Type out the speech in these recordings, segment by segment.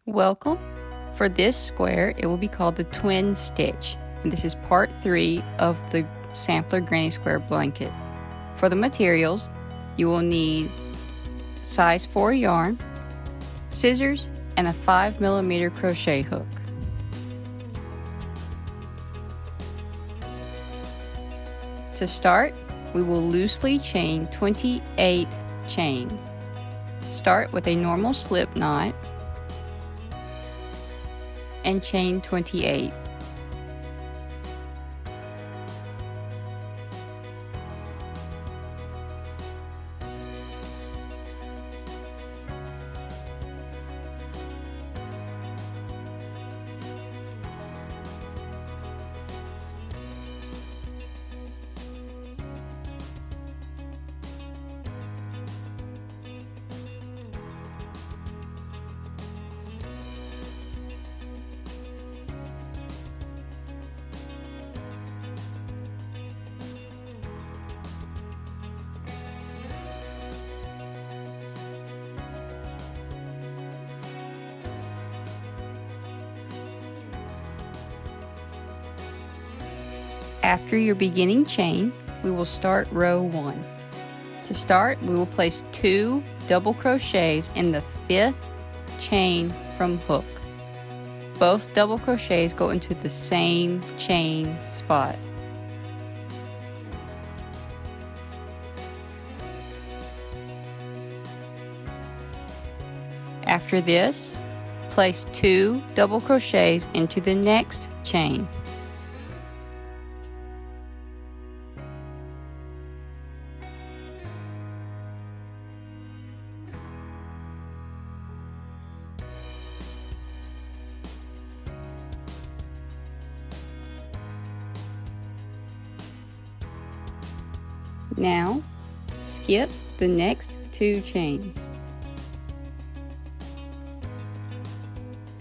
Welcome. For this square, it will be called the twin stitch, and this is part 3 of the sampler granny square blanket. For the materials, you will need size 4 yarn, scissors, and a 5mm crochet hook. To start, we will loosely chain 28 chains. Start with a normal slip knot and chain 28. After your beginning chain, we will start row 1. To start, we will place 2 double crochets in the 5th chain from hook. Both double crochets go into the same chain spot. After this, place 2 double crochets into the next chain. Now, skip the next 2 chains.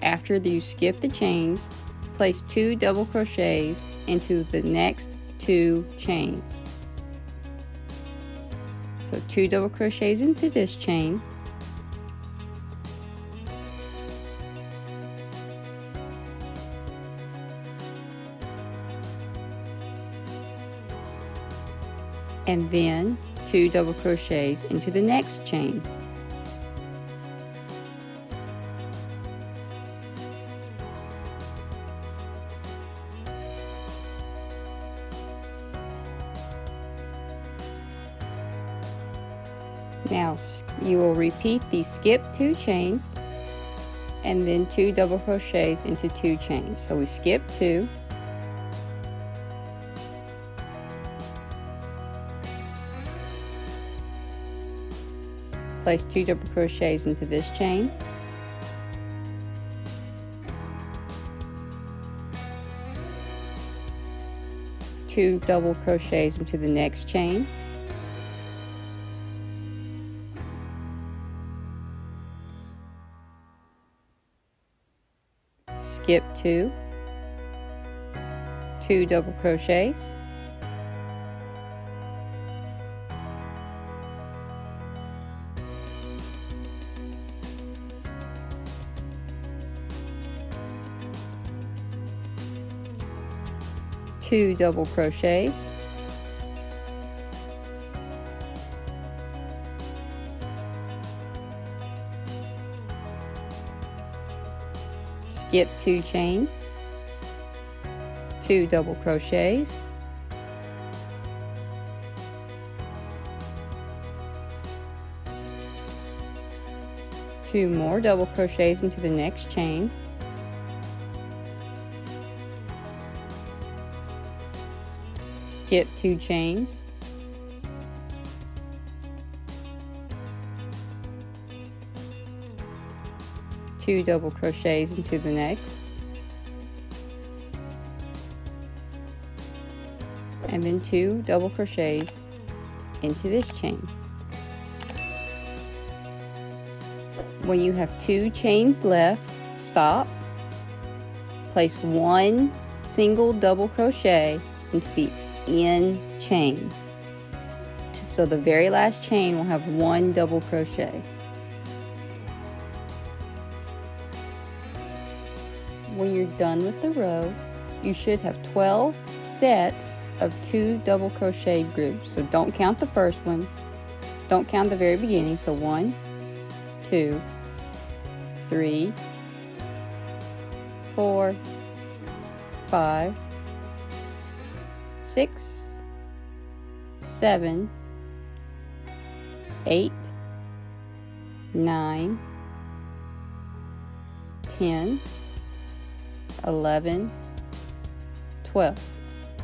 After you skip the chains, place 2 double crochets into the next 2 chains. So 2 double crochets into this chain, and then 2 double crochets into the next chain. Now you will repeat these skip 2 chains and then 2 double crochets into 2 chains. So we skip 2, place 2 double crochets into this chain, two double crochets into the next chain, skip 2, 2 double crochets, two double crochets, skip 2 chains, 2 double crochets, two more double crochets into the next chain, skip 2 chains, two double crochets into the next, and then 2 double crochets into this chain. When you have 2 chains left, stop, place 1 single double crochet into the end chain. So the very last chain will have 1 double crochet. when you're done with the row, you should have 12 sets of 2 double crochet groups. So don't count the first one. Don't count the very beginning. So 1, 2, 3, 4, 5, 6, 7, 8, 9, 10, 11, 12.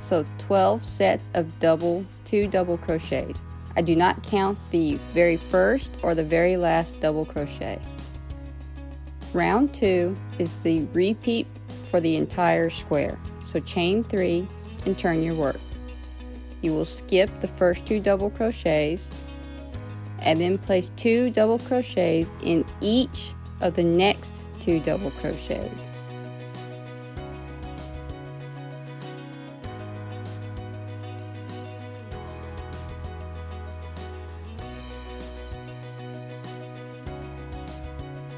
So 12 sets of 2 double crochets. I do not count the very first or the very last double crochet. Round 2 is the repeat for the entire square. So chain 3 and turn your work. You will skip the first 2 double crochets and then place 2 double crochets in each of the next 2 double crochets.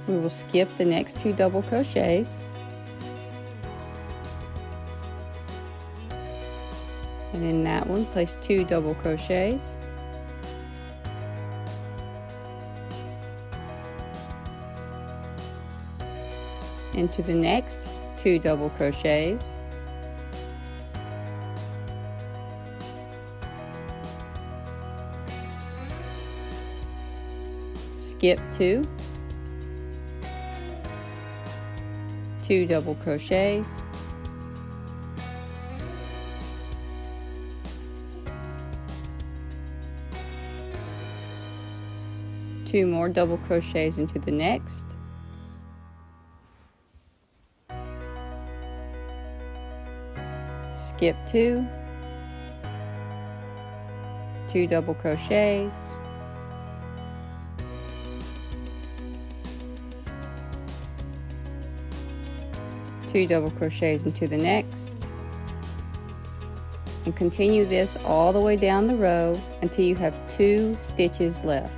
We will skip the next 2 double crochets and in that one place 2 double crochets, into the next 2 double crochets, skip 2, 2 double crochets, two more double crochets into the next, skip 2, 2 double crochets, two double crochets into the next, and continue this all the way down the row until you have 2 stitches left.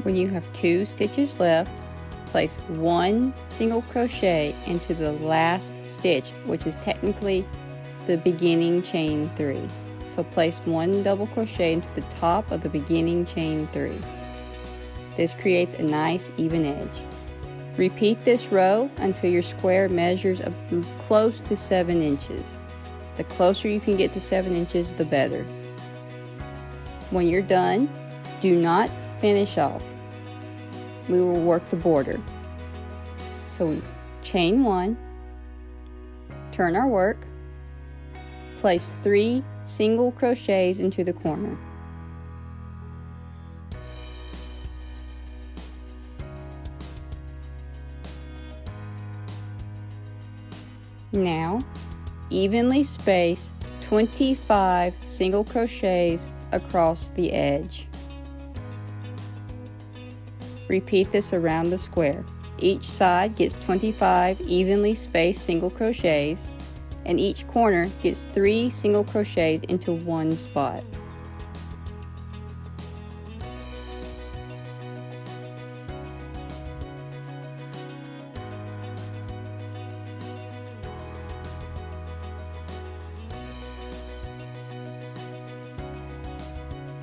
When you have 2 stitches left, place 1 single crochet into the last stitch, which is technically the beginning chain 3. So place 1 double crochet into the top of the beginning chain 3. This creates a nice even edge. Repeat this row until your square measures close to 7 inches. The closer you can get to 7 inches, the better. When you're done, do not finish off. We will work the border. So we chain 1, turn our work, place 3 single crochets into the corner. Now, evenly space 25 single crochets across the edge. Repeat this around the square. Each side gets 25 evenly spaced single crochets, and each corner gets 3 single crochets into one spot.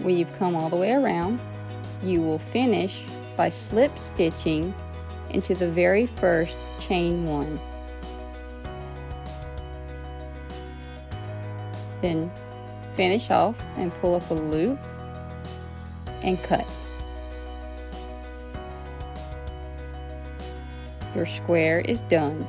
When you've come all the way around, you will finish by slip stitching into the very first chain 1. Then finish off and pull up a loop and cut. your square is done.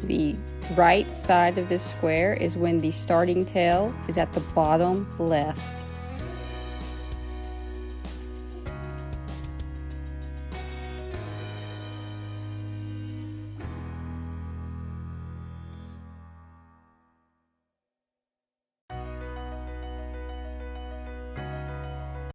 The right side of this square is when the starting tail is at the bottom left.